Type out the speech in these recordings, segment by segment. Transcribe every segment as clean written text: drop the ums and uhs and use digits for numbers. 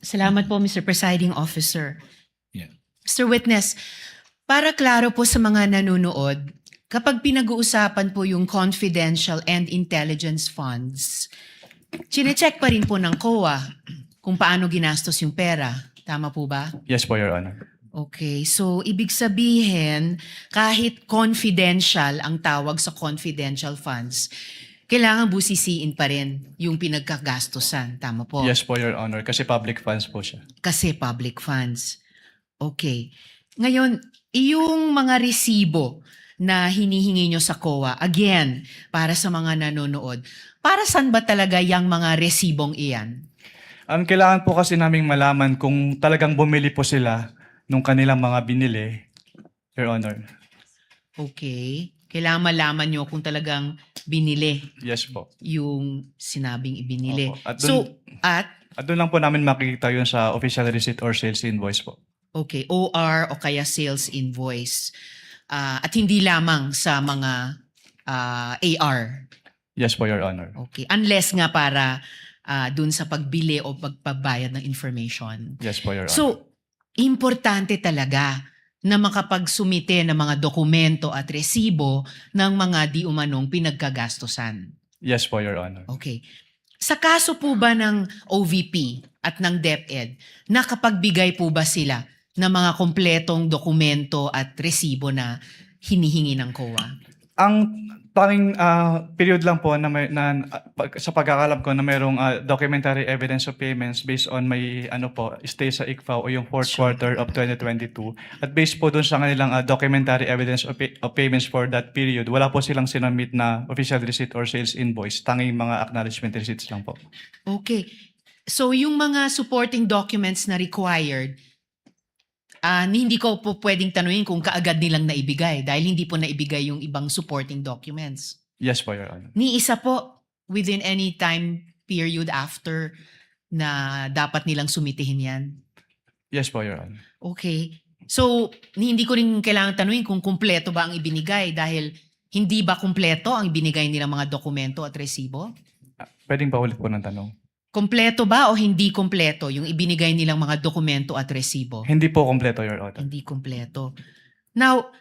Salamat po, Mr. Presiding Officer. Yeah. Mr. Witness, para klaro po sa mga nanonood, kapag pinag-uusapan po yung confidential and intelligence funds, chinecheck pa rin po ng COA kung paano ginastos yung pera. Tama po ba? Yes po, Your Honor. Okay, so ibig sabihin, kahit confidential ang tawag sa confidential funds, kailangan busisiin pa rin yung pinagkagastosan. Tama po? Yes po, Your Honor. Kasi public funds po siya. Kasi public funds. Okay. Ngayon, yung mga resibo na hinihingi nyo sa COA, again, para sa mga nanonood, para saan ba talaga yung mga resibong iyan? Kailangan po kasi naming malaman kung talagang bumili po sila nung kanilang mga binili, Your Honor. Okay. Kailangan malaman nyo kung talagang binili Yes po. yung sinabing ibinili. Opo. At At doon lang po namin makikita yun sa official receipt or sales invoice po. okay, OR o kaya sales invoice. At hindi lamang sa mga AR. Yes po, Your Honor. Okay. Unless nga para dun sa pagbili o pagpabayad ng information. Yes po, Your Honor. So, importante talaga na makapagsumite ng mga dokumento at resibo ng mga di umanong pinagkagastosan. Yes po, Your Honor. Okay. Sa kaso po ba ng OVP at ng DepEd, nakapagbigay po ba sila ng mga kompletong dokumento at resibo na hinihingi ng COA? Ang tanging period lang po na, sa pagkakalam ko na mayroong documentary evidence of payments based on may stay sa ICFAO o yung fourth quarter of 2022. At based po dun sa kanilang documentary evidence of payments for that period, wala po silang sinamit na official receipt or sales invoice. Tanging mga acknowledgement receipts lang po. Okay. So yung mga supporting documents na required, hindi ko po pwedeng tanungin kung kaagad nilang naibigay dahil hindi po naibigay yung ibang supporting documents. Yes po, Your Honor. Ni isa po within any time period after na dapat nilang sumitihin yan. Yes po, Your Honor. Okay. So, hindi ko rin kailangan tanungin kung kumpleto ba ang ibinigay dahil hindi ba kumpleto ang ibinigay nilang mga dokumento at resibo? Pwedeng pa ulit po ng tanong. Kumpleto ba o hindi kumpleto yung ibinigay nilang mga dokumento at resibo? Hindi po kompleto, Your Honor. Hindi kumpleto. Now,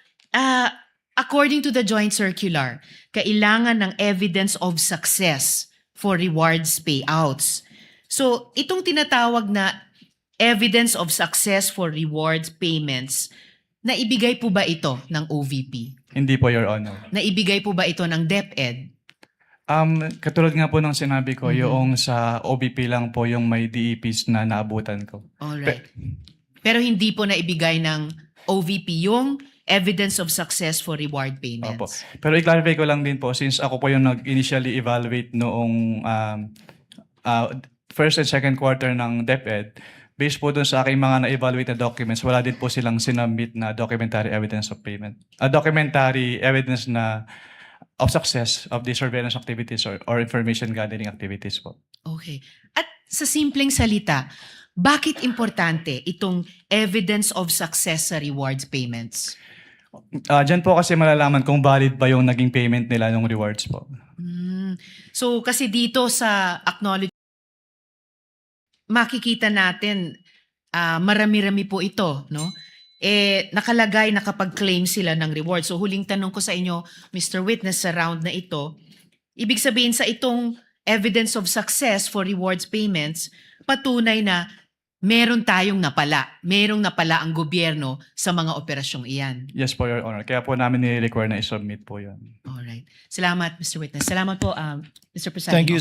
according to the joint circular, kailangan ng evidence of success for rewards payouts. So, itong tinatawag na evidence of success for rewards payments, naibigay po ba ito ng OVP? Hindi po, Your Honor. Naibigay po ba ito ng DepEd? Katulad nga po ng sinabi ko, yung sa OBP lang po yung may DEPs na naabutan ko. Alright. Pero hindi po naibigay ng OVP yung evidence of success for reward payments. Opo. Pero i-clarify ko lang din po, since ako po yung nag-initially evaluate noong first and second quarter ng DepEd, based po dun sa aking mga na-evaluate na documents, wala din po silang sinubmit na documentary evidence of payment. Documentary evidence na of success of the surveillance activities or information gathering activities po. Okay. At sa simpleng salita, bakit importante itong evidence of success sa rewards payments? Diyan po kasi malalaman kung valid ba yung naging payment nila ng rewards po. So kasi dito sa acknowledge, makikita natin marami-rami po ito, no? Nakalagay na kapag claim sila ng reward. So huling tanong ko sa inyo, Mr. Witness, sa round na ito, ibig sabihin sa itong evidence of success for rewards payments, patunay na meron tayong napala. Merong napala ang gobyerno sa mga operasyong iyan. Yes po, Your Honor. Kaya po namin ni-require na i-submit po yun. Alright. Salamat, Mr. Witness. Salamat po, Mr. Presiding Thank you.